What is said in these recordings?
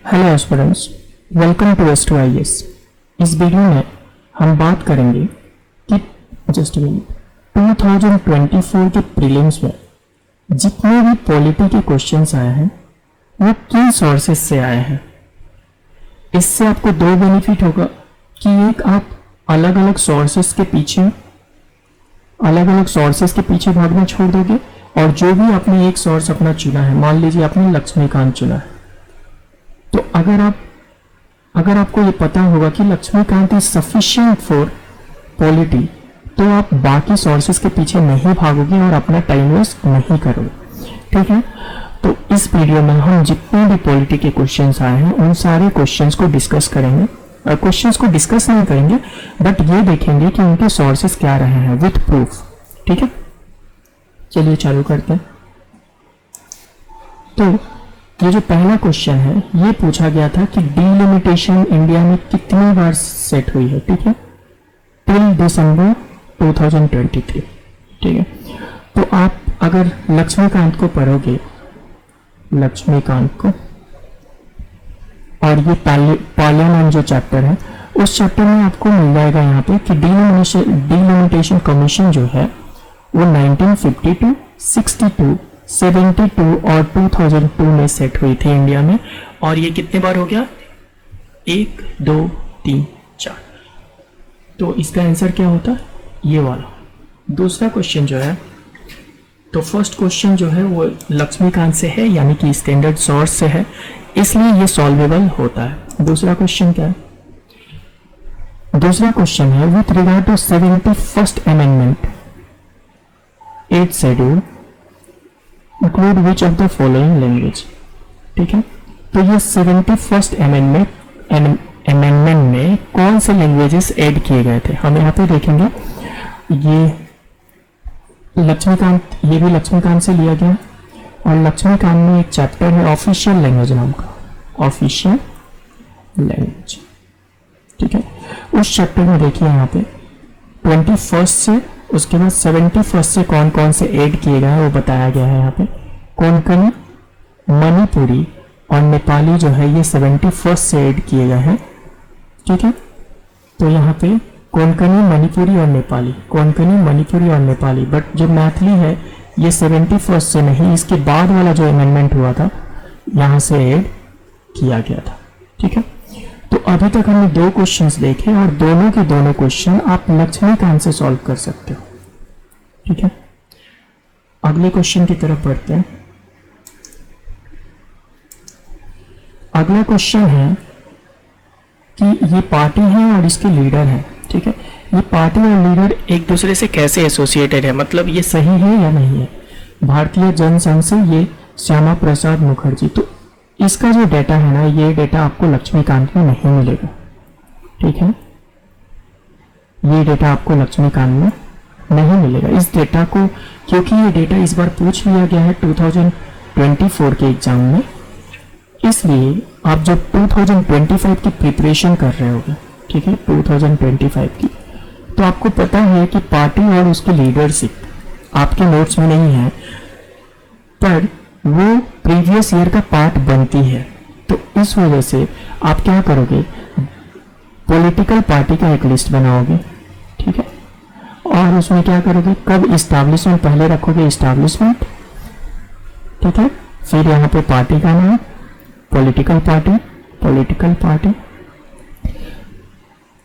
Hello aspirants, welcome to S2IS। इस video में हम बात करेंगे कि 2024 के प्रीलिम्स में जितने भी पॉलिटी के क्वेश्चंस आए हैं वो किन सोर्सेस से आए हैं। इससे आपको दो बेनिफिट होगा कि एक, आप अलग अलग सोर्सेस के पीछे भागना छोड़ दोगे, और जो भी आपने एक सोर्स अपना चुना है, मान लीजिए आपने लक्ष्मीकांत चुना है, तो अगर आपको ये पता होगा कि Laxmikanth is sufficient for polity, तो आप बाकी सोर्सेस के पीछे नहीं भागोगे और अपना टाइम वेस्ट नहीं करोगे। ठीक है, तो इस वीडियो में हम जितने भी पॉलिटी के क्वेश्चंस आए हैं उन सारे क्वेश्चंस को डिस्कस करेंगे। क्वेश्चंस को डिस्कस नहीं करेंगे, बट ये देखेंगे कि उनके सोर्सेस क्या रहे हैं विथ प्रूफ। ठीक है, चलिए चालू करते हैं। तो ये जो पहला क्वेश्चन है ये पूछा गया था कि डिलिमिटेशन इंडिया में कितनी बार सेट हुई है। ठीक है, टिल दिसंबर 2023। ठीक है, तो आप अगर लक्ष्मीकांत को पढ़ोगे, लक्ष्मीकांत को, और ये पार्लियामेंट जो चैप्टर है उस चैप्टर में आपको मिल जाएगा यहाँ पे कि डिलिमिटेशन कमीशन जो है वो 1952, 62, 72 और 2002 में सेट हुई थी इंडिया में। और ये कितने बार हो गया? 1, 2, 3, 4। तो इसका आंसर क्या होता है? ये वाला। दूसरा क्वेश्चन जो है, तो फर्स्ट क्वेश्चन जो है वो लक्ष्मीकांत से है, यानी कि स्टैंडर्ड सोर्स से है, इसलिए ये सॉल्वेबल होता है। दूसरा क्वेश्चन क्या है? दूसरा क्वेश्चन है with regard to 71st amendment 8th schedule include which of the following language। ठीक है, तो ये 71st अमेंडमेंट में कौन से लैंग्वेजेस ऐड किए गए थे, हम यहाँ पे देखेंगे। ये भी लक्ष्मीकांत से लिया गया, और लक्ष्मीकांत में एक चैप्टर है ऑफिशियल लैंग्वेज नाम का, ऑफिशियल लैंग्वेज। ठीक है, उस चैप्टर में देखिए यहाँ पे 21st से, उसके बाद 71st से कौन कौन से ऐड किए गए हैं वो बताया गया है यहाँ पे। कोंकणी, मणिपुरी और नेपाली जो है ये 71st से ऐड किए गए हैं। ठीक है, तो यहाँ पे कोंकणी, मणिपुरी और नेपाली, बट जो मैथिली है ये 71st से नहीं, इसके बाद वाला जो अमेंडमेंट हुआ था यहाँ से ऐड किया गया था। ठीक है, तो अभी तक हमने दो क्वेश्चंस देखे, और दोनों के दोनों क्वेश्चन आप लक्ष्मीकांत से सॉल्व कर सकते हो। ठीक है, अगले क्वेश्चन की तरफ बढ़ते हैं। अगला क्वेश्चन है कि ये पार्टी है और इसके लीडर हैं। ठीक है, ये पार्टी और लीडर एक दूसरे से कैसे एसोसिएटेड है, मतलब ये सही है या नहीं है। भारतीय जनसंघ से ये श्यामा प्रसाद मुखर्जी, तो इसका जो डेटा है ना, ये डेटा आपको लक्ष्मीकांत में नहीं मिलेगा। ठीक है, ये डेटा आपको लक्ष्मीकांत में नहीं मिलेगा। इस डेटा को, क्योंकि ये डेटा इस बार पूछ लिया गया है 2024 के एग्जाम में, इसलिए आप जब 2025 की प्रिपरेशन कर रहे होगे, ठीक है, 2025 की, तो आपको पता है कि पार्टी और उसकी लीडरशिप आपके नोट्स में नहीं है, पर वो प्रीवियस ईयर का पार्ट बनती है। तो इस वजह से आप क्या करोगे, पॉलिटिकल पार्टी का एक लिस्ट बनाओगे। ठीक है, और उसमें क्या करोगे, कब इस्टेब्लिशमेंट पहले रखोगे, इस्टेब्लिशमेंट। ठीक है, फिर यहाँ पे पार्टी का नाम, पॉलिटिकल पार्टी,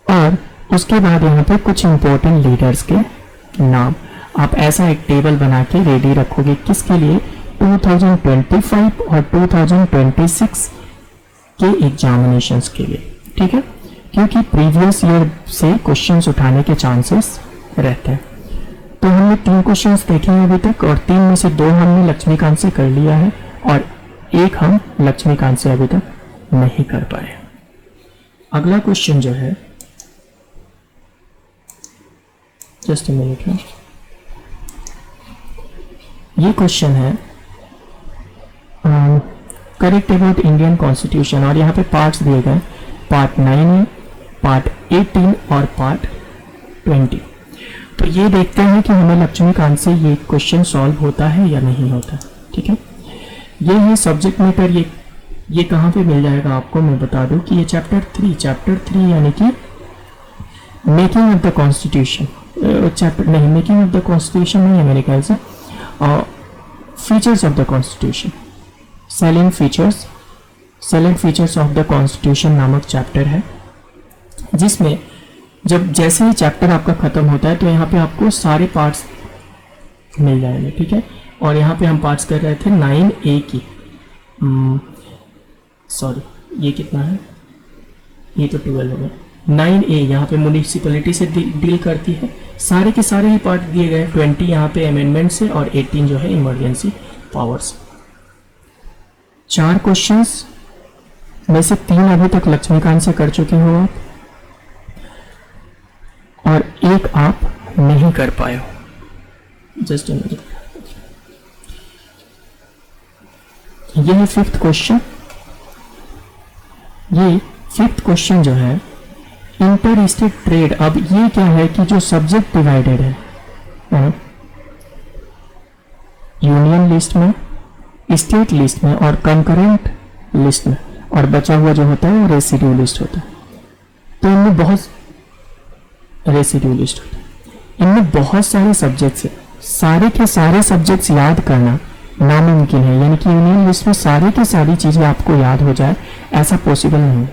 और उसके बाद यहाँ पे कुछ इंपॉर्टेंट लीडर्स के नाम। आप ऐसा एक टेबल बना के रेडी रखोगे, किसके लिए? 2025 और 2026 के एग्जामिनेशंस के लिए। ठीक है, क्योंकि प्रीवियस ईयर से क्वेश्चंस उठाने के चांसेस रहते हैं। तो हमने 3 क्वेश्चंस देखे हैं अभी तक, और 3 में से 2 हमने लक्ष्मीकांत से कर लिया है, और एक हम लक्ष्मीकांत से अभी तक नहीं कर पाए। अगला क्वेश्चन जो है, जस्ट अ मिनट में, ये क्वेश्चन है करेक्ट अबाउट इंडियन कॉन्स्टिट्यूशन, और यहाँ पे पार्ट्स दिए गए, पार्ट 9 है, पार्ट 18 और पार्ट 20। तो ये देखते हैं कि हमें लक्ष्मीकांत से ये क्वेश्चन सॉल्व होता है या नहीं होता। ठीक है, ये है सब्जेक्ट मैटर, ये ये कहाँ पे मिल जाएगा आपको मैं बता दूं कि ये चैप्टर 3 यानी कि making of the constitution, chapter नहीं, मेकिंग ऑफ द कॉन्स्टिट्यूशन नहीं है मेरे ख्याल से, features of the constitution, salient features of the constitution नामक चैप्टर है, जिसमें जब जैसे ही चैप्टर आपका खत्म होता है तो यहाँ पे आपको सारे पार्ट्स मिल जाएंगे, ठीक है। और यहाँ पे हम पार्ट्स कर रहे थे 9A की, सॉरी ये कितना है, ये तो 12 हो गया। 9A यहाँ पे म्यूनिसिपैलिटी से डील करती है, सारे के सारे ही पार्ट दिए गए, 20 यहाँ पे अमेंडमेंट से और 18 जो है इमरजेंसी पावर्स। 4 क्वेश्चंस में से 3 अभी तक लक्ष्मीकांत से कर चुके हो आप, और एक आप नहीं कर पाए हो। जस्ट ये है 5th क्वेश्चन। ये 5th क्वेश्चन जो है इंटर स्टेट ट्रेड, अब ये क्या है कि जो सब्जेक्ट डिवाइडेड है यूनियन लिस्ट में, स्टेट लिस्ट में और कंकरेंट लिस्ट में, और बचा हुआ जो होता है वो रेसिड्यू लिस्ट होता है। तो इनमें बहुत रेसिड्यू लिस्ट होता है, इनमें बहुत सारे सब्जेक्ट्स है, सारे के सारे सब्जेक्ट्स याद करना नामुमकिन है, यानी कि यूनियन लिस्ट में सारे की सारी चीजें आपको याद हो जाए ऐसा पॉसिबल नहीं।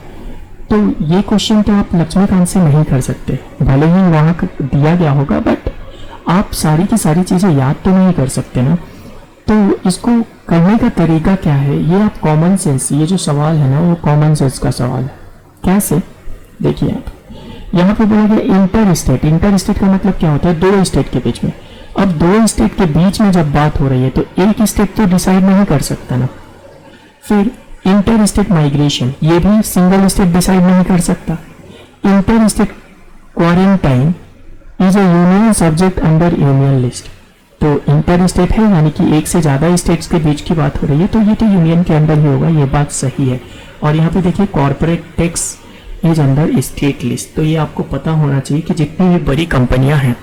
तो ये क्वेश्चन तो आप लक्ष्मीकांत से नहीं कर सकते, भले ही वहां दिया गया होगा, बट आप सारी की सारी चीजें याद तो नहीं कर सकते ना। तो इसको करने का तरीका क्या है, ये आप कॉमन सेंस, ये जो सवाल है ना वो कॉमन सेंस का सवाल है। कैसे, देखिए आप यहाँ पे बोला गया इंटर स्टेट का मतलब क्या होता है, 2 स्टेट के बीच में। अब 2 स्टेट के बीच में जब बात हो रही है तो एक स्टेट तो डिसाइड नहीं कर सकता ना। फिर इंटर स्टेट माइग्रेशन, ये भी सिंगल स्टेट डिसाइड नहीं कर सकता। Inter state quarantine is a union subject under union list, तो इंटर स्टेट है यानी कि एक से ज्यादा स्टेट्स के बीच की बात हो रही है, तो ये तो यूनियन के अंदर ही होगा, ये बात सही है। और यहाँ पे देखिए corporate tax is under state list, तो ये आपको पता होना चाहिए कि जितनी भी बड़ी कंपनियां हैं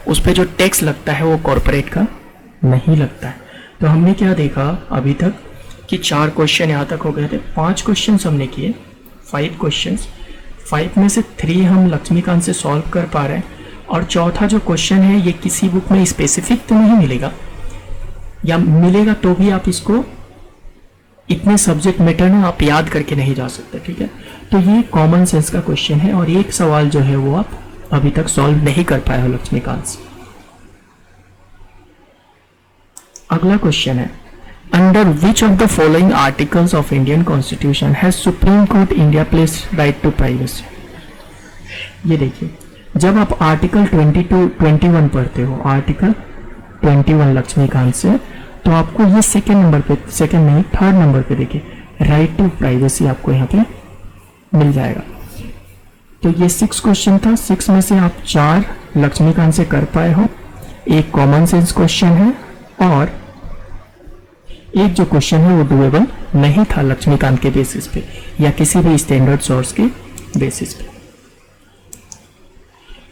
उस पर जो टैक्स लगता है वो कॉर्पोरेट का नहीं लगता है। तो हमने क्या देखा अभी तक कि 4 क्वेश्चन यहाँ तक हो गए थे, 5 क्वेश्चन हमने किए, 5 क्वेश्चन, 5 में से 3 हम लक्ष्मीकांत से सॉल्व कर पा रहे हैं। और चौथा जो क्वेश्चन है ये किसी बुक में स्पेसिफिक तो नहीं मिलेगा, या मिलेगा तो भी आप इसको इतने सब्जेक्ट मैटर ना आप याद करके नहीं जा सकते, ठीक है। तो ये कॉमन सेंस का क्वेश्चन है और एक सवाल जो है वो आप अभी तक सॉल्व नहीं कर पाए हो लक्ष्मीकांत से। अगला क्वेश्चन है, under which of the following articles of Indian constitution has supreme court India place right to privacy. ये देखिए, जब आप आर्टिकल 21 पढ़ते हो, आर्टिकल 21 लक्ष्मीकांत से, तो आपको ये थर्ड नंबर पे देखिए राइट टू प्राइवेसी आपको यहाँ पे मिल जाएगा। तो ये 6 क्वेश्चन था, 6 में से आप 4 लक्ष्मीकांत से कर पाए हो, एक कॉमन सेंस क्वेश्चन है और एक जो क्वेश्चन है वो डुएबल नहीं था लक्ष्मीकांत के बेसिस पे या किसी भी स्टैंडर्ड सोर्स के बेसिस पे।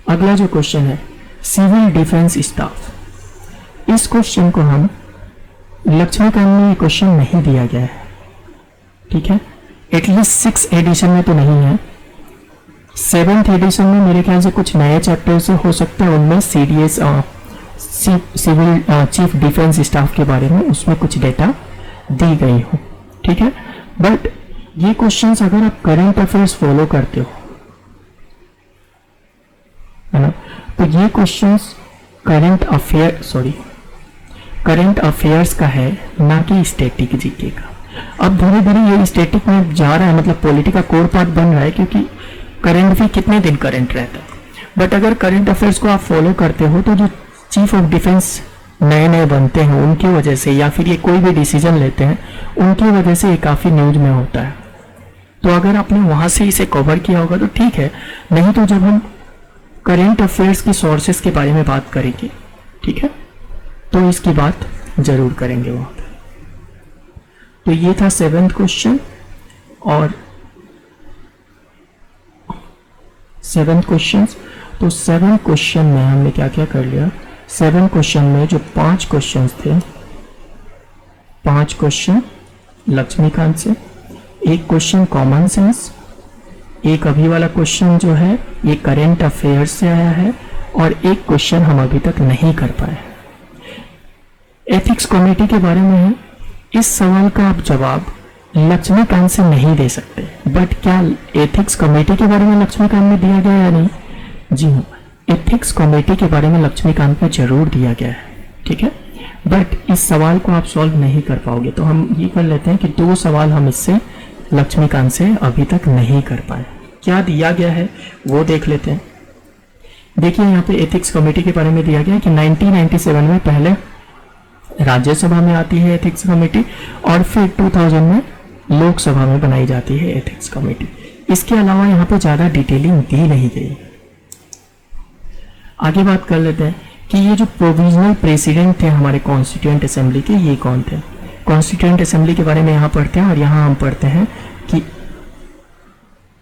अगला जो क्वेश्चन है सिविल डिफेंस स्टाफ, इस क्वेश्चन को हम लक्ष्मीकांत में ये क्वेश्चन नहीं दिया गया है, ठीक है, एटलीस्ट 6th एडिशन में तो नहीं है। 7th एडिशन में मेरे ख्याल से कुछ नए चैप्टर से हो सकता है, उनमें CDS civil chief defence staff के बारे में उसमें कुछ डेटा दी गई हो, ठीक है। बट ये क्वेश्चंस अगर आप करंट अफेयर्स फॉलो करते हो, है ना, तो ये क्वेश्चंस करंट अफेयर्स का है, ना कि स्टैटिक जीके का। अब धीरे धीरे ये स्टैटिक में जा रहा है, मतलब पॉलिटी का कोर पार्ट बन रहा है, क्योंकि करंट भी कितने दिन करंट रहता है। बट अगर करंट अफेयर्स को आप फॉलो करते हो तो जो चीफ ऑफ डिफेंस नए नए बनते हैं उनकी वजह से, या फिर ये कोई भी डिसीजन लेते हैं उनकी वजह से ये काफ़ी न्यूज में होता है। तो अगर आपने वहाँ से इसे कवर किया होगा तो ठीक है, नहीं तो जब हम करेंट अफेयर्स की सोर्सेस के बारे में बात करेंगे, ठीक है, तो इसकी बात जरूर करेंगे वहाँ पे। तो ये था 7th क्वेश्चन। और 7th क्वेश्चन, तो 7th क्वेश्चन में हमने क्या क्या कर लिया। 7th क्वेश्चन में जो 5 क्वेश्चन थे, 5 क्वेश्चन लक्ष्मीकांत से, एक क्वेश्चन कॉमन सेंस, एक अभी वाला क्वेश्चन जो है ये करेंट अफेयर्स से आया है, और एक क्वेश्चन हम अभी तक नहीं कर पाए। एथिक्स कमेटी के बारे में है। इस सवाल का आप जवाब लक्ष्मीकांत से नहीं दे सकते, बट क्या एथिक्स कमेटी के बारे में लक्ष्मीकांत में दिया गया या नहीं? जी हाँ, एथिक्स कमेटी के बारे में लक्ष्मीकांत में जरूर दिया गया है, ठीक है, बट इस सवाल को आप सॉल्व नहीं कर पाओगे। तो हम ये कर लेते हैं कि 2 सवाल हम इससे लक्ष्मीकांत से अभी तक नहीं कर पाए। क्या दिया गया है वो देख लेते हैं। देखिए यहाँ पे एथिक्स कमेटी के बारे में दिया गया है कि 1997 में पहले राज्यसभा में आती है एथिक्स कमेटी, और फिर 2000 में लोकसभा में बनाई जाती है एथिक्स कमेटी। इसके अलावा यहाँ पे ज़्यादा डिटेलिंग दी नहीं गई। आगे बात कर लेते हैं कि ये जो प्रोविजनल प्रेसिडेंट थे हमारे कॉन्स्टिट्यूएंट असेंबली के, ये कौन थे? कॉन्स्टिट्यूएंट असेंबली के बारे में यहाँ पढ़ते हैं, और यहाँ हम पढ़ते हैं कि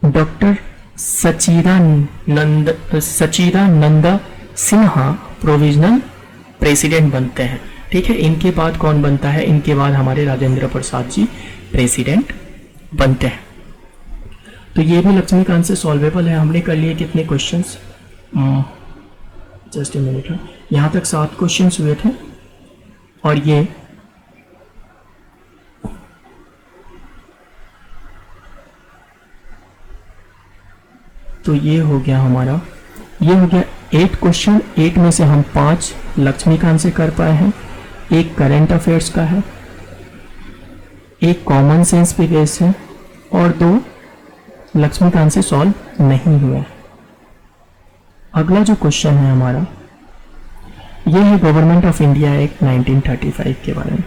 doctor Sachchidananda Sinha provisional president बनते हैं, ठीक है। इनके बाद कौन बनता है? इनके बाद हमारे राजेंद्र प्रसाद जी प्रेसिडेंट बनते हैं। तो ये भी लक्ष्मीकांत से सॉल्वेबल है। हमने कर लिए कितने क्वेश्चंस? जस्ट ए मिनट, यहाँ तक 7 क्वेश्चंस हुए थे, और ये तो ये हो गया हमारा, ये हो गया 8 क्वेश्चन। 8 में से हम 5 लक्ष्मीकांत से कर पाए हैं, एक करंट अफेयर्स का है, एक कॉमन सेंस पे बेस्ड है, और 2 लक्ष्मीकांत से सॉल्व नहीं हुआ। अगला जो क्वेश्चन है हमारा, ये है गवर्नमेंट ऑफ इंडिया एक्ट 1935 के बारे में,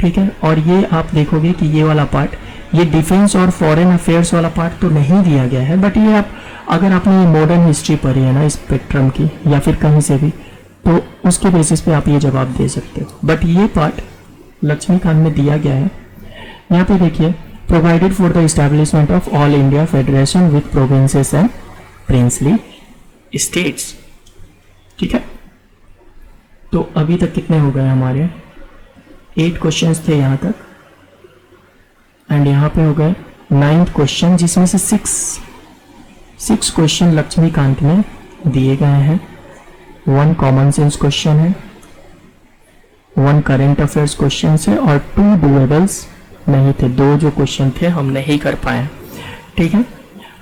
ठीक है। और ये आप देखोगे कि ये वाला पार्ट, ये डिफेंस और फॉरेन अफेयर्स वाला पार्ट तो नहीं दिया गया है, बट ये आप अगर आपने ये मॉडर्न हिस्ट्री पढ़ी है ना स्पेक्ट्रम की, या फिर कहीं से भी, तो उसके बेसिस पे आप ये जवाब दे सकते हो। बट ये पार्ट लक्ष्मीकांत में दिया गया है। यहाँ पे देखिए, provided for the establishment of all India federation with provinces and princely states, ठीक है। तो अभी तक कितने हो गए हमारे? 8 क्वेश्चंस थे यहाँ तक, एंड यहाँ पे हो गए 9th क्वेश्चन, जिसमें से 6 क्वेश्चन लक्ष्मीकांत में दिए गए हैं। 1 कॉमन सेंस क्वेश्चन है, 1 करेंट अफेयर्स क्वेश्चन है, और 2 डुएबल्स नहीं थे। 2 जो क्वेश्चन थे हम नहीं कर पाए, ठीक है।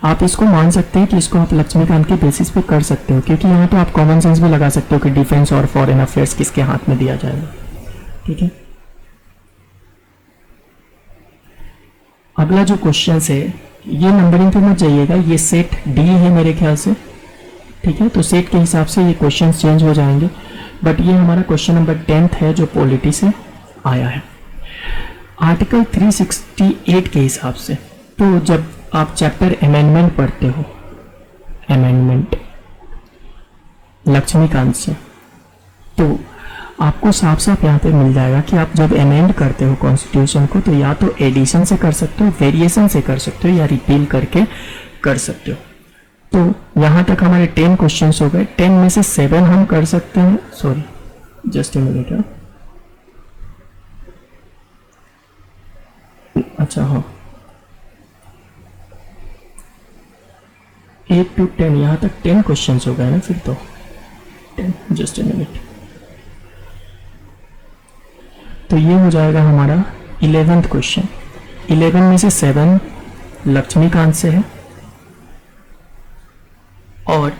आप इसको मान सकते हैं कि इसको आप लक्ष्मीकांत के बेसिस पे कर सकते हो, क्योंकि यहाँ तो आप कॉमन सेंस भी लगा सकते हो कि डिफेंस और फॉरेन अफेयर्स किसके हाथ में दिया जाएगा, ठीक है। अगला जो क्वेश्चन है, ये नंबरिंग पे मत जाइएगा, ये सेट डी है मेरे ख्याल से, ठीक है। तो सेट के हिसाब से ये क्वेश्चन चेंज हो जाएंगे, बट ये हमारा क्वेश्चन नंबर 10 है जो पॉलिटी से आया है। आर्टिकल 368 के हिसाब से, तो जब आप चैप्टर अमेंडमेंट पढ़ते हो, अमेंडमेंट लक्ष्मीकांत से, तो आपको साफ साफ यहाँ पे मिल जाएगा कि आप जब अमेंड करते हो कॉन्स्टिट्यूशन को, तो या तो एडिशन से कर सकते हो, वेरिएशन से कर सकते हो, या रिपील करके कर सकते हो। तो यहाँ तक हमारे 10 क्वेश्चंस हो गए। 10 में से 7 हम कर सकते हैं, सॉरी जस्ट ए मिनट, अच्छा हाँ, 8 to 10, यहाँ तक 10 क्वेश्चंस हो गए ना, फिर तो 10, जस्ट ए मिनट। तो ये हो जाएगा हमारा 11th क्वेश्चन। 11 में से 7 लक्ष्मीकांत से है, और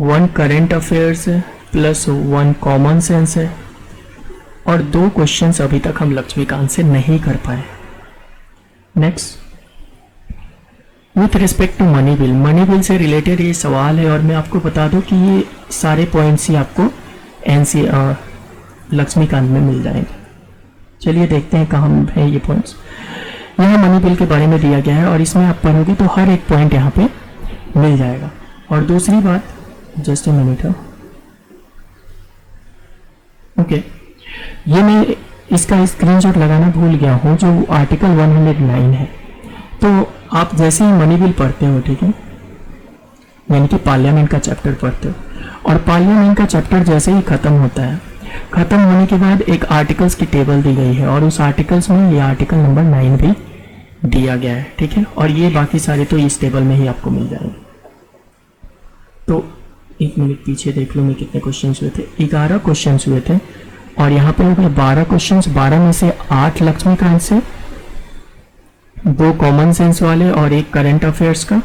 1 करंट अफेयर्स है, प्लस 1 कॉमन सेंस है, और 2 क्वेश्चंस अभी तक हम लक्ष्मीकांत से नहीं कर पाए। Next, with respect to money bill, money bill से रिलेटेड ये सवाल है, और मैं आपको बता दूं कि ये सारे पॉइंट्स ही आपको लक्ष्मीकांत में मिल जाएंगे। चलिए देखते हैं कहाँ है ये पॉइंट्स। यहाँ मनी बिल के बारे में दिया गया है, और इसमें आप पढ़ोगे तो हर एक पॉइंट यहाँ पे मिल जाएगा। और दूसरी बात, जस्ट ए मिनट, ओके, ये मैं इसका स्क्रीनशॉट लगाना भूल गया हूँ, जो आर्टिकल 109 है। तो आप जैसे ही मनी बिल पढ़ते हो, ठीक है, यानी कि पार्लियामेंट का चैप्टर पढ़ते हो, और पार्लियामेंट का चैप्टर जैसे ही खत्म होता है, खत्म होने के बाद एक आर्टिकल्स की टेबल दी गई है, और उस आर्टिकल्स में ये आर्टिकल नंबर 9 भी दिया गया है, ठीक है। और ये बाकी सारे तो इस टेबल में ही आपको मिल जाएंगे। तो एक मिनट पीछे देख लो मैं कितने क्वेश्चंस हुए थे। 11 क्वेश्चंस हुए थे और यहाँ पे हो गए 12 क्वेश्चंस। 12 में से 8 लक्ष्मीकांत से, 2 कॉमन सेंस वाले और 1 करंट अफेयर्स का,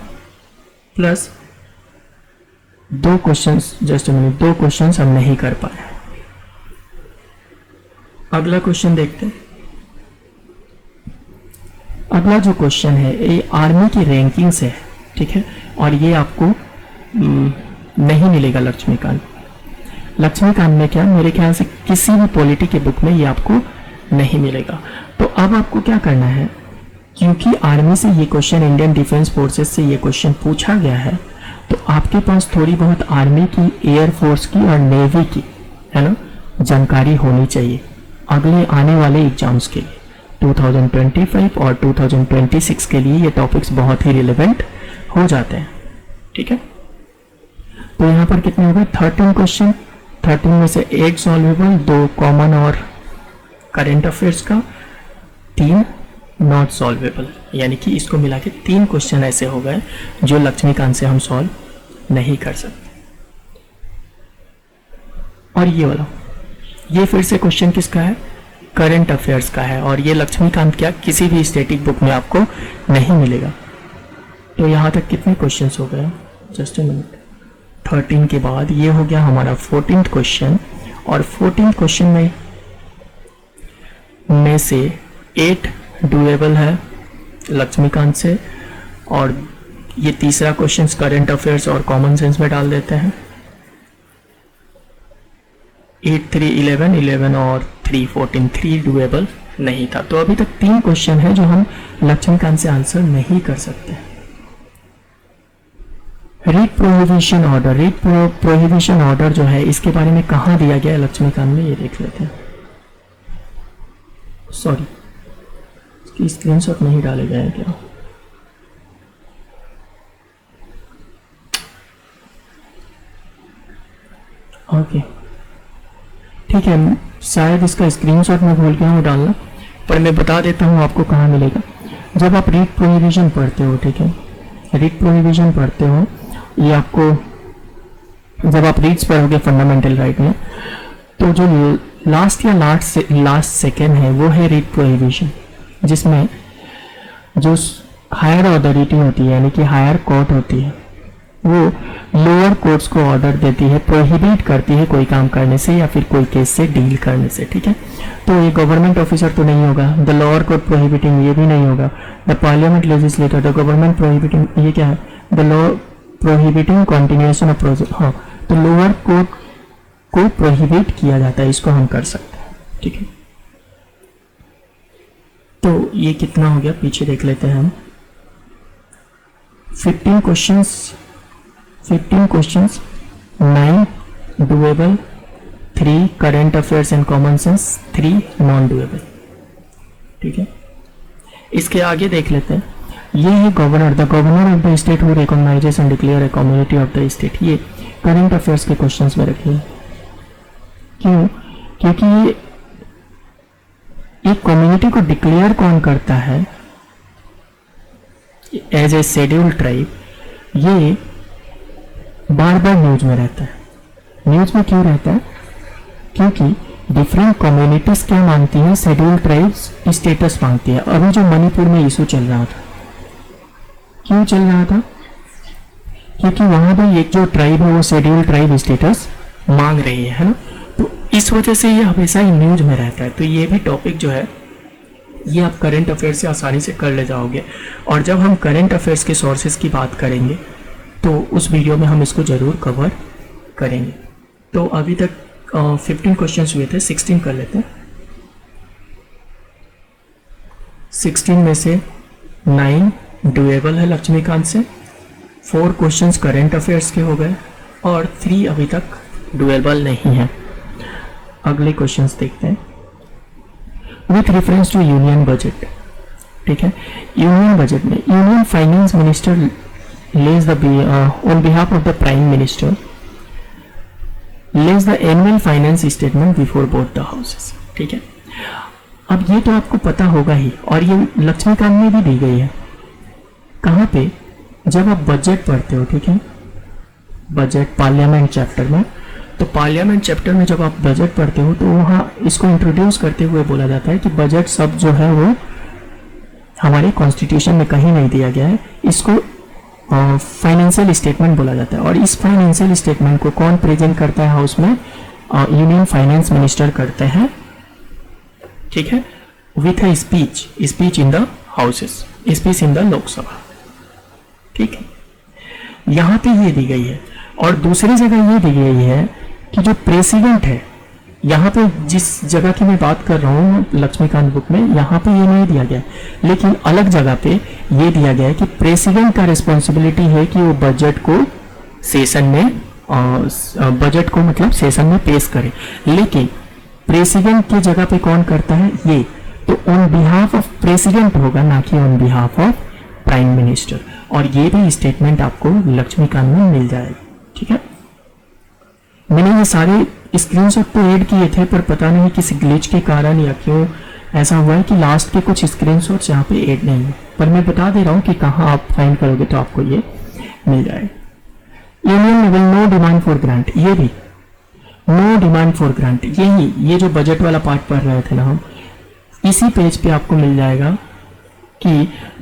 plus 2 questions, just minute, 2 questions हम नहीं कर पाए। अगला क्वेश्चन देखते हैं। अगला जो क्वेश्चन है ये आर्मी की रैंकिंग से है, ठीक है। और ये आपको नहीं मिलेगा लक्ष्मीकांत। लक्ष्मीकांत में क्या, मेरे ख्याल से किसी भी पॉलिटी के बुक में ये आपको नहीं मिलेगा। तो अब आपको क्या करना है, क्योंकि आर्मी से ये क्वेश्चन, इंडियन डिफेंस फोर्सेस से ये क्वेश्चन पूछा गया है, तो आपके पास थोड़ी बहुत आर्मी की, एयरफोर्स की और नेवी की, है ना, जानकारी होनी चाहिए अगले आने वाले एग्जाम्स के लिए। 2025 और 2026 के लिए ये टॉपिक्स बहुत ही रिलेवेंट हो जाते हैं, ठीक है। तो यहाँ पर कितने हो गए, 13 क्वेश्चन। 13 में से 8 सॉल्वेबल, 2 कॉमन और करेंट अफेयर्स का, 3 नॉट सॉल्वेबल, यानी कि इसको मिला के 3 क्वेश्चन ऐसे हो गए जो लक्ष्मीकांत से हम सॉल्व नहीं कर सकते। और ये वाला, ये फिर से क्वेश्चन किसका है, करंट अफेयर्स का है। और ये लक्ष्मीकांत क्या किसी भी स्टैटिक बुक में आपको नहीं मिलेगा। तो यहाँ तक कितने क्वेश्चंस हो गए, जस्ट अ मिनट। 13 के बाद ये हो गया हमारा 14th क्वेश्चन। और 14th क्वेश्चन में से 8 डुएबल है लक्ष्मीकांत से। और ये तीसरा क्वेश्चन करंट अफेयर्स और कॉमन सेंस में डाल देते हैं। 8, 3, 11, 11 और 3, 14, 3 डुएबल नहीं था। तो अभी तक 3 क्वेश्चन है जो हम लक्ष्मीकांत से आंसर नहीं कर सकते। Read prohibition order, read prohibition order जो है इसके बारे में कहाँ दिया गया है लक्ष्मीकांत में, ये देख लेते हैं। सॉरी, इसकी स्क्रीनशॉट नहीं डाले गए हैं क्या, ओके ठीक है, शायद इसका स्क्रीनशॉट मैं भूल गया हूँ डालना, पर मैं बता देता हूँ आपको कहाँ मिलेगा। जब आप रीड प्रोहिबिशन पढ़ते हो, ठीक है, रीड प्रोहिबिशन पढ़ते हो, ये आपको जब आप रीड्स पढ़ोगे फंडामेंटल राइट में, तो जो लास्ट या लास्ट सेकेंड है वो है रीड प्रोहिबिशन, जिसमें जो हायर अथॉरिटी होती है, यानी कि हायर कोर्ट होती है, वो लोअर कोर्ट्स को ऑर्डर देती है, प्रोहिबिट करती है कोई काम करने से या फिर कोई केस से डील करने से, ठीक है। तो ये गवर्नमेंट ऑफिसर तो नहीं होगा, द लोअर कोर्ट प्रोहिबिटिंग ये भी नहीं होगा, the parliament legislator, the government prohibiting, ये क्या है, the law prohibiting continuation of process. हाँ, तो लोअर कोर्ट को प्रोहिबिट किया जाता है, इसको हम कर सकते हैं, ठीक है। तो ये कितना हो गया, पीछे देख लेते हैं हम। 15 questions, 9 doable, 3 current affairs and common sense, 3 non doable, ठीक है। इसके आगे देख लेते हैं। ये है governor, the governor of the state who recognises and declare a community of the state. ये करंट अफेयर्स के क्वेश्चंस में रखिए। क्यों, क्योंकि ये एक कम्युनिटी को डिक्लेयर कौन करता है एज ए शेड्यूल्ड ट्राइब, ये बार बार न्यूज में रहता है। न्यूज में क्यों रहता है, क्योंकि डिफरेंट कम्युनिटीज क्या मांगती हैं, शेड्यूल्ड ट्राइब्स स्टेटस मांगती है। अभी जो मणिपुर में इशू चल रहा था, क्यों चल रहा था, क्योंकि वहां पे एक जो ट्राइब है वो शेड्यूल्ड ट्राइब स्टेटस मांग रही है ना। तो इस वजह से ये हमेशा ही न्यूज में रहता है। तो ये भी टॉपिक जो है ये आप करंट अफेयर्स से आसानी से कर ले जाओगे। और जब हम करंट अफेयर्स के सोर्सेज की बात करेंगे तो उस वीडियो में हम इसको ज़रूर कवर करेंगे। तो अभी तक 15 क्वेश्चंस हुए थे, 16 कर लेते हैं। 16 में से 9 डुएबल है लक्ष्मीकांत से, 4 क्वेश्चंस करंट अफेयर्स के हो गए और 3 अभी तक डुएबल नहीं है। अगले क्वेश्चंस देखते हैं। With reference to union budget, ठीक है, यूनियन बजट में union finance minister lays the on behalf of the prime minister lays the annual finance statement before both the houses, ठीक है। अब ये तो आपको पता होगा ही, और ये लक्ष्मीकांत में भी दी गई है। कहाँ पे? जब आप बजट पढ़ते हो, ठीक है, बजट पार्लियामेंट चैप्टर में, तो पार्लियामेंट चैप्टर में जब आप बजट पढ़ते हो तो वहाँ इसको इंट्रोड्यूस करते हुए बोला जाता है कि बजट सब जो है वो हमारे कॉन्स्टिट्यूशन में कहीं नहीं दिया गया है, इसको फाइनेंशियल स्टेटमेंट बोला जाता है। और इस फाइनेंशियल स्टेटमेंट को कौन प्रेजेंट करता है हाउस में? यूनियन फाइनेंस मिनिस्टर करते हैं, ठीक है, with a speech in the houses, speech in the Lok Sabha, ठीक है। यहाँ पे ये दी गई है। और दूसरी जगह ये दी गई है कि जो प्रेसिडेंट है, यहाँ पे जिस जगह की मैं बात कर रहा हूँ लक्ष्मीकांत बुक में, यहाँ पे ये नहीं दिया गया, लेकिन अलग जगह पे ये दिया गया है कि प्रेसिडेंट का रिस्पॉन्सिबिलिटी है कि वो बजट को सेशन में बजट को मतलब सेशन में पेश करे। लेकिन प्रेसिडेंट की जगह पे कौन करता है? ये तो ऑन बिहाफ ऑफ प्रेसिडेंट होगा, ना कि on behalf of prime minister. और ये भी स्टेटमेंट आपको लक्ष्मीकांत में मिल जाएगी, ठीक है। मैंने ये सारे स्क्रीनशॉट तो ऐड किए थे, पर पता नहीं किसी ग्लिच के कारण या क्यों ऐसा हुआ है कि लास्ट के कुछ स्क्रीनशॉट्स यहाँ पे ऐड नहीं है, पर मैं बता दे रहा हूँ कि कहाँ आप फाइंड करोगे तो आपको ये मिल जाएगा। Union level no demand for grant, ये भी नो डिमांड फॉर ग्रांट, यही ये जो बजट वाला पार्ट पढ़ रहे थे ना हम, इसी पेज पे आपको मिल जाएगा कि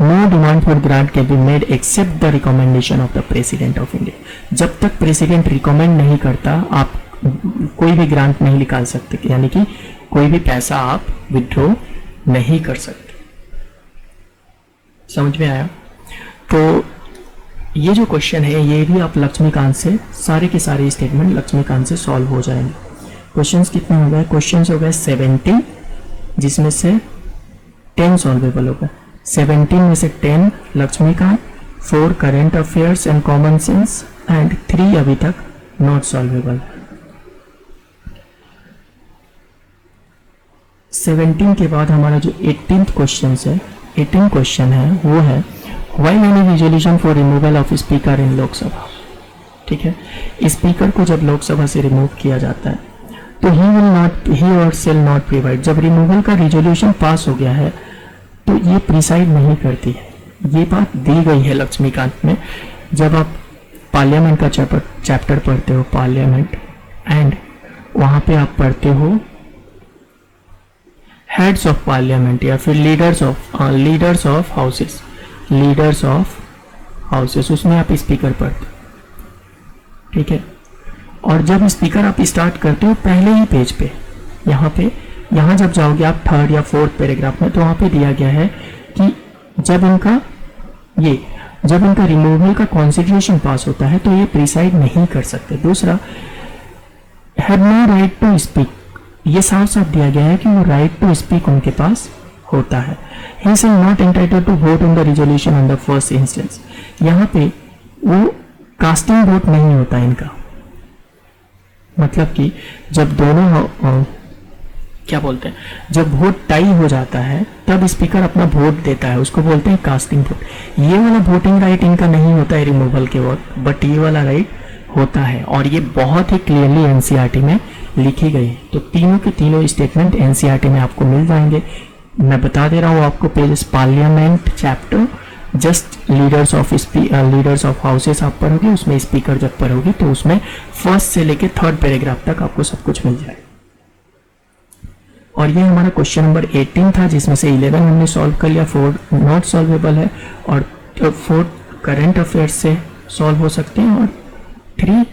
no demand for grant can be made except the recommendation of the president of India. जब तक प्रेसिडेंट रिकमेंड नहीं करता आप कोई भी ग्रांट नहीं निकाल सकते, यानी कि कोई भी पैसा आप विड्रॉ नहीं कर सकते। समझ में आया? तो ये जो क्वेश्चन है ये भी आप लक्ष्मीकांत से सारे के सारे स्टेटमेंट लक्ष्मीकांत से सॉल्व हो जाएंगे। क्वेश्चंस कितने हो गए? क्वेश्चंस हो गए 70, जिसमें से 10 सॉल्वेबल हो गए। 17 में से 10 Laxmikanth, 4 current affairs and common sense and 3 अभी तक नॉट सॉल्वेबल। 17 के बाद हमारा जो 18th क्वेश्चन है, 18 क्वेश्चन है वो है why any resolution for removal of speaker in Lok Sabha. ठीक है, स्पीकर को जब लोकसभा से रिमूव किया जाता है तो ही और शेल नॉट प्रिवाइड। जब रिमूवल का रिजोल्यूशन पास हो गया है तो ये प्रिसाइड नहीं करती है। ये बात दी गई है लक्ष्मीकांत में। जब आप पार्लियामेंट का चैप्टर पढ़ते हो, पार्लियामेंट, एंड वहाँ पे आप पढ़ते हो हेड्स ऑफ पार्लियामेंट या फिर लीडर्स ऑफ हाउसेस, उसमें आप स्पीकर पढ़ते हो, ठीक है। और जब स्पीकर आप स्टार्ट करते हो पहले ही पेज पे, यहाँ जब जाओगे आप 3rd या 4th पैराग्राफ में, तो वहाँ पे दिया गया है कि जब इनका रिमूवल का कॉन्सिडरेशन पास होता है तो ये प्रिसाइड नहीं कर सकते। दूसरा, have no right to speak, ये साफ साफ दिया गया है कि वो राइट टू स्पीक उनके पास होता है। He is not entitled to vote on the resolution on the first instance. यहाँ पे वो कास्टिंग वोट नहीं होता इनका, मतलब कि जब दोनों क्या बोलते हैं, जब वोट टाई हो जाता है तब स्पीकर अपना वोट देता है, उसको बोलते हैं कास्टिंग वोट। ये वाला वोटिंग राइट इनका नहीं होता है रिमूवल के वक्त, बट ये वाला राइट होता है और ये बहुत ही क्लियरली एनसीईआरटी में लिखी गई है। तो तीनों के तीनों स्टेटमेंट एनसीईआरटी में आपको मिल जाएंगे। मैं बता दे रहा हूँ आपको, page parliament chapter, just leaders of houses आप पढ़ोगे, उसमें स्पीकर जब पढ़ोगे तो उसमें 1st से लेके 3rd पैराग्राफ तक आपको सब कुछ मिल जाएगा। और ये हमारा क्वेश्चन नंबर 18 था, जिसमें से 11 हमने सॉल्व कर लिया, 4 नॉट सॉल्वेबल है और 4 करंट अफेयर्स से सॉल्व हो सकते हैं और 3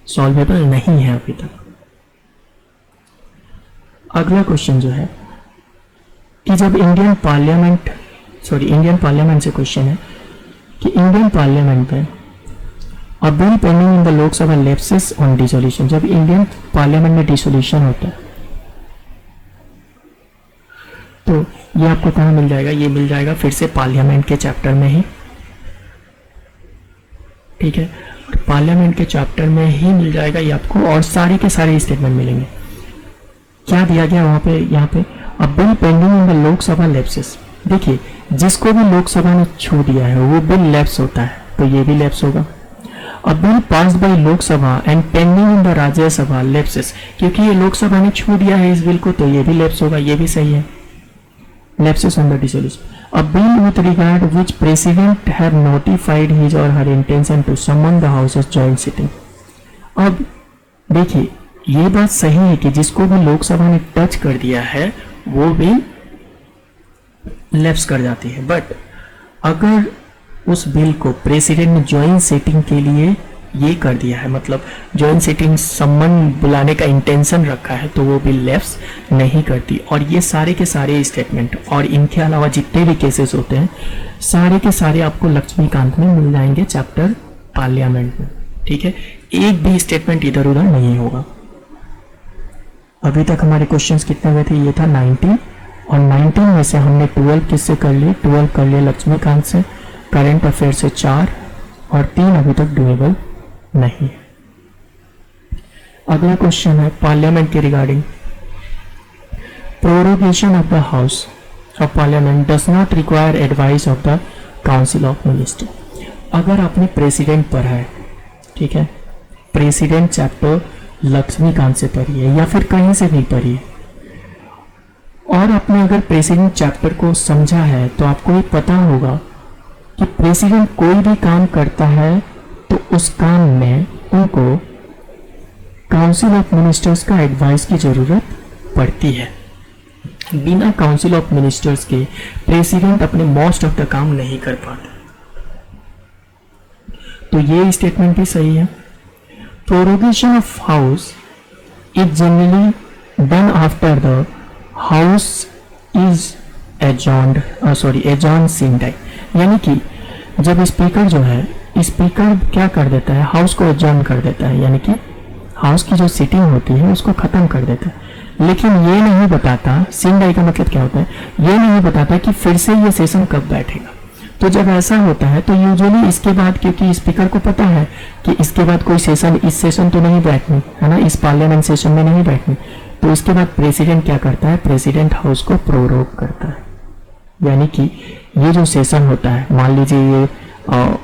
सॉल्वेबल नहीं है अभी तक। अगला क्वेश्चन जो है कि जब इंडियन पार्लियामेंट से क्वेश्चन है कि इंडियन पार्लियामेंट में अ bill pending in the Lok Sabha lapses on dissolution. जब इंडियन पार्लियामेंट में डिसोल्यूशन होता है तो ये आपको कहाँ मिल जाएगा? ये मिल जाएगा फिर से पार्लियामेंट के चैप्टर में ही, ठीक है। पार्लियामेंट के चैप्टर में ही मिल जाएगा ये आपको, और सारे के सारे स्टेटमेंट मिलेंगे। क्या दिया गया वहाँ पे? यहाँ पे अ bill pending in the Lok Sabha lapses. देखिए, जिसको भी लोकसभा ने छू दिया है वो बिल लैप्स होता है, तो ये भी लैप्स होगा। अ bill passed by Lok Sabha and pending in the Rajya Sabha lapses, क्योंकि ये लोकसभा ने छू दिया है इस बिल को, तो ये भी लैप्स होगा, ये भी सही है। lapses on the dissolution. A bill with regard which president have notified his or her intention to summon the house's joint sitting. अब देखिए ये बात सही है कि जिसको भी लोकसभा ने टच कर दिया है वो बिल लैप्स कर जाती है, बट अगर उस बिल को प्रेसिडेंट ने ज्वाइंट सिटिंग के लिए ये कर दिया है, मतलब ज्वाइंट सिटिंग सम्मन बुलाने का इंटेंशन रखा है, तो वो बिल लैप्स नहीं करती। और ये सारे के सारे स्टेटमेंट और इनके अलावा जितने भी केसेस होते हैं सारे के सारे आपको लक्ष्मीकांत में मिल जाएंगे चैप्टर पार्लियामेंट में, ठीक है। एक भी स्टेटमेंट इधर उधर नहीं होगा। अभी तक हमारे क्वेश्चंस कितने हुए थे, ये था 19, और 19 में से हमने 12 किससे कर लिए, 12 कर लिए लक्ष्मीकांत से, करंट अफेयर से 4 और 3 अभी तक डुएबल नहीं। अगला क्वेश्चन है पार्लियामेंट के regarding, prorogation of the house of parliament does not require advice of the council of minister. अगर आपने प्रेसिडेंट पढ़ा है, ठीक है, प्रेसिडेंट चैप्टर लक्ष्मीकांत से पढ़ी है या फिर कहीं से भी पढ़ी है, और आपने अगर प्रेसिडेंट चैप्टर को समझा है तो आपको ये पता होगा कि प्रेसिडेंट कोई भी काम करता है तो उस काम में उनको काउंसिल ऑफ मिनिस्टर्स का एडवाइस की जरूरत पड़ती है। बिना काउंसिल ऑफ मिनिस्टर्स के प्रेसिडेंट अपने मोस्ट ऑफ द काम नहीं कर पाते। तो ये स्टेटमेंट भी सही है। Prorogation of house is generally done after the house is adjourned sine time, यानी कि जब स्पीकर जो है, स्पीकर क्या कर देता है, हाउस को एजॉर्न कर देता है, यानी कि हाउस की जो सिटिंग होती है उसको खत्म कर देता है। लेकिन ये नहीं बताता, सिन डाई का मतलब क्या होता है, ये नहीं बताता कि फिर से ये सेशन कब बैठेगा। तो जब ऐसा होता है तो यूजुअली इसके बाद, क्योंकि स्पीकर को पता है कि इसके बाद कोई सेशन, इस सेशन तो नहीं बैठनी है ना, इस पार्लियामेंट सेशन में नहीं बैठनी, तो इसके बाद प्रेसिडेंट क्या करता है, प्रेसिडेंट हाउस को प्रोरोग करता है। यानी कि ये जो सेशन होता है, मान लीजिए ये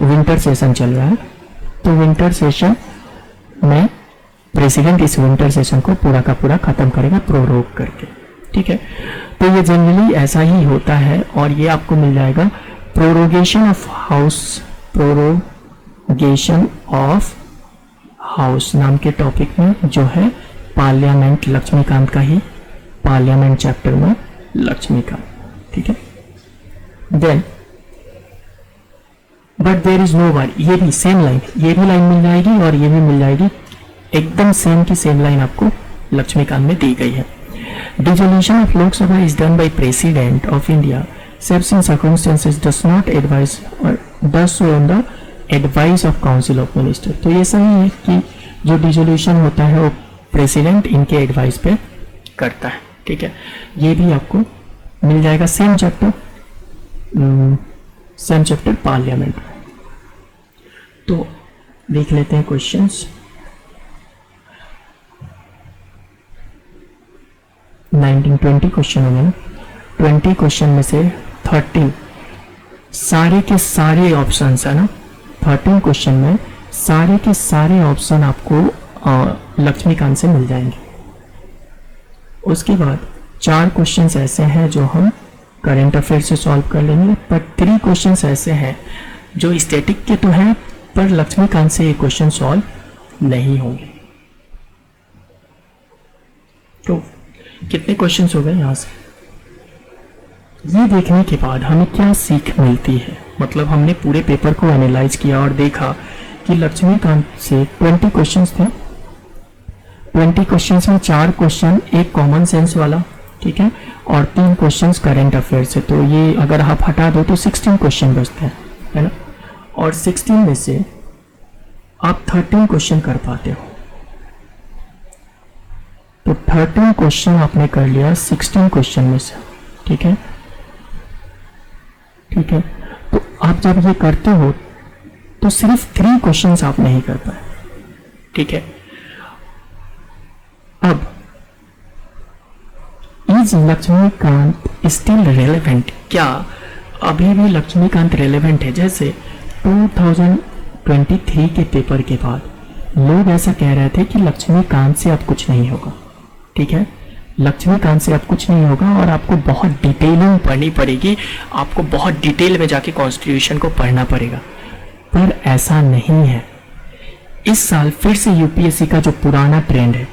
विंटर सेशन चल रहा है, तो विंटर सेशन में प्रेसिडेंट इस विंटर सेशन को पूरा का पूरा खत्म करेगा प्रोरोग करके, ठीक है। तो ये जनरली ऐसा ही होता है, और ये आपको मिल जाएगा prorogation of house, prorogation of house नाम के टॉपिक में, जो है पार्लियामेंट लक्ष्मीकांत का ही, पार्लियामेंट चैप्टर में लक्ष्मीकांत, ठीक है। Then but there is no war, ये भी सेम लाइन, ये भी लाइन मिल जाएगी और ये भी मिल जाएगी, एकदम सेम की सेम लाइन आपको लक्ष्मीकांत में दी गई है। Dissolution of Lok Sabha is done by president of India except in circumstances does not advise or does so on the advice of council of minister। तो ये सही है कि जो डिसोल्यूशन होता है वो प्रेसिडेंट इनके एडवाइस पे करता है, ठीक है। ये भी आपको मिल जाएगा सेम चैप्टर पार्लियामेंट में। तो देख लेते हैं क्वेश्चंस। 19-20 क्वेश्चन हो गए ना, 20 क्वेश्चन में से 13 सारे के सारे ऑप्शन है ना, 13 क्वेश्चन में सारे के सारे ऑप्शन आपको लक्ष्मीकांत से मिल जाएंगे। उसके बाद 4 क्वेश्चंस ऐसे हैं जो हम करंट अफेयर से सॉल्व कर लेंगे, पर 3 क्वेश्चंस ऐसे हैं जो स्टैटिक के तो हैं पर लक्ष्मीकांत से ये क्वेश्चन सॉल्व नहीं होंगे। तो कितने क्वेश्चंस हो गए यहाँ से? ये देखने के बाद हमें क्या सीख मिलती है, मतलब हमने पूरे पेपर को एनालाइज किया और देखा कि लक्ष्मीकांत से 20 क्वेश्चंस थे, 20 क्वेश्चंस में 4 क्वेश्चन एक कॉमन सेंस वाला, ठीक है, और 3 क्वेश्चंस करंट अफेयर से। तो ये अगर आप हटा दो तो 16 क्वेश्चन बचते हैं, है ना, और 16 में से आप 13 क्वेश्चन कर पाते हो। तो 13 क्वेश्चन आपने कर लिया 16 क्वेश्चन में से, ठीक है, ठीक है। तो आप जब ये करते हो तो सिर्फ 3 क्वेश्चंस आप नहीं कर पाए, ठीक है। अब इज लक्ष्मीकांत स्टिल रेलेवेंट, क्या अभी भी लक्ष्मीकांत रेलेवेंट है? जैसे 2023 के पेपर के बाद लोग ऐसा कह रहे थे कि लक्ष्मीकांत से अब कुछ नहीं होगा, ठीक है, लक्ष्मीकांत से अब कुछ नहीं होगा और आपको बहुत डिटेलिंग पढ़नी पड़ेगी, आपको बहुत डिटेल में जाके कॉन्स्टिट्यूशन को पढ़ना पड़ेगा। पर ऐसा नहीं है। इस साल फिर से यूपीएससी का जो पुराना ट्रेंड है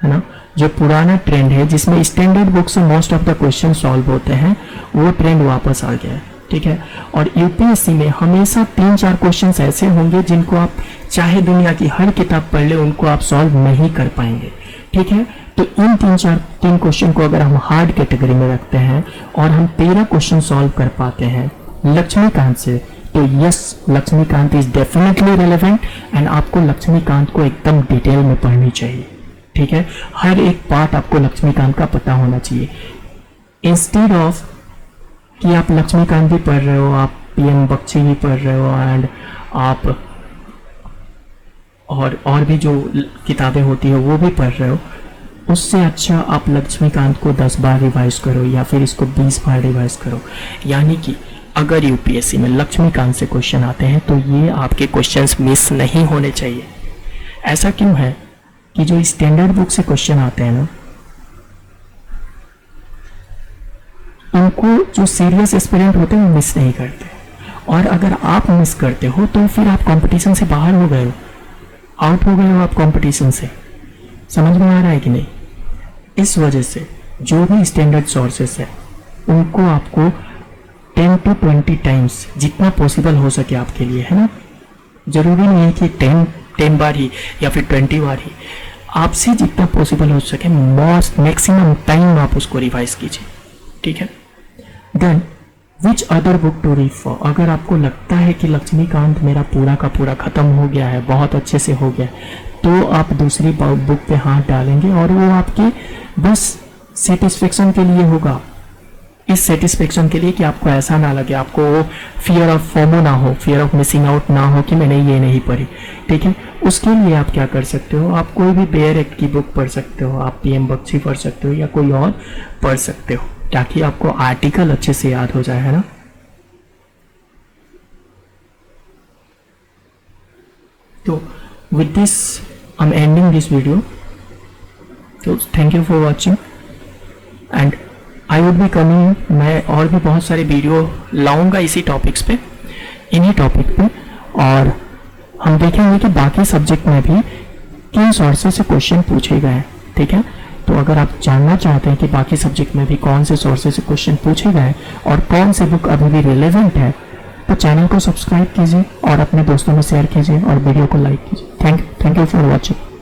ना, जो पुराना ट्रेंड है जिसमें स्टैंडर्ड बुक से most of the question solve होते हैं, वो ट्रेंड वापस आ गया है। ठीक है, और यूपीएससी में हमेशा 3-4 क्वेश्चंस ऐसे होंगे जिनको आप चाहे दुनिया की हर किताब पढ़ ले, उनको आप सॉल्व नहीं कर पाएंगे। ठीक है, तो इन 3 क्वेश्चन को अगर हम हार्ड कैटेगरी में रखते हैं और हम 13 क्वेश्चन सॉल्व कर पाते हैं लक्ष्मीकांत से, तो yes, Laxmikanth is definitely relevant and आपको लक्ष्मीकांत को एकदम डिटेल में पढ़नी चाहिए। ठीक है, हर एक पार्ट आपको लक्ष्मीकांत का पता होना चाहिए। इंस्टेड ऑफ कि आप लक्ष्मीकांत भी पढ़ रहे हो, आप पीएम बख्शी भी पढ़ रहे हो एंड आप और भी जो किताबें होती है वो भी पढ़ रहे हो, उससे अच्छा आप लक्ष्मीकांत को 10 बार रिवाइज करो या फिर इसको 20 बार रिवाइज करो। यानी कि अगर यूपीएससी में लक्ष्मीकांत से क्वेश्चन आते हैं तो ये आपके क्वेश्चंस मिस नहीं होने चाहिए। ऐसा क्यों है कि जो स्टैंडर्ड बुक से क्वेश्चन आते हैं ना, उनको जो सीरियस एस्पिरेंट होते हैं वो मिस नहीं करते, और अगर आप मिस करते हो तो फिर आप कंपटीशन से बाहर हो गए हो, आउट हो गए हो आप कंपटीशन से। समझ में आ रहा है कि नहीं? इस वजह से जो भी स्टैंडर्ड सोर्सेस है उनको आपको 10 to 20 टाइम्स जितना पॉसिबल हो सके आपके लिए, है ना, जरूरी नहीं है कि 10 बार ही या फिर 20 बार ही, आपसे जितना पॉसिबल हो सके मैक्सिमम टाइम आप उसको रिवाइज कीजिए। ठीक है, then which other book to read for? अगर आपको लगता है कि लक्ष्मीकांत मेरा पूरा का पूरा खत्म हो गया है, बहुत अच्छे से हो गया, तो आप दूसरी बुक पे हाथ डालेंगे और वो आपके बस सेटिस्फेक्शन के लिए होगा। इस सेटिस्फेक्शन के लिए कि आपको ऐसा ना लगे, आपको वो फियर ऑफ फोमो ना हो, फियर ऑफ मिसिंग आउट ना हो कि मैंने ये नहीं पढ़ी। ठीक है, उसके लिए आप क्या कर सकते हो, आप कोई भी बेयर एक्ट की बुक पढ़ सकते हो, आप पीएम बख्शी पढ़ सकते हो या कोई और पढ़ सकते हो, ताकि आपको आर्टिकल अच्छे से याद हो जाए, है ना। तो with this I am ending this video. तो thank you for watching and I would be coming, मैं और भी बहुत सारे वीडियो लाऊंगा इसी टॉपिक्स पे, इन्हीं टॉपिक पे, और हम देखेंगे कि बाकी सब्जेक्ट में भी किन सोर्सेस से क्वेश्चन पूछे गए हैं। ठीक है, तो अगर आप जानना चाहते हैं कि बाकी सब्जेक्ट में भी कौन से सोर्सेस से क्वेश्चन पूछे गए और कौन से बुक अभी भी रिलेवेंट है, तो चैनल को सब्सक्राइब कीजिए और अपने दोस्तों में शेयर कीजिए और वीडियो को लाइक कीजिए। Thank you for watching.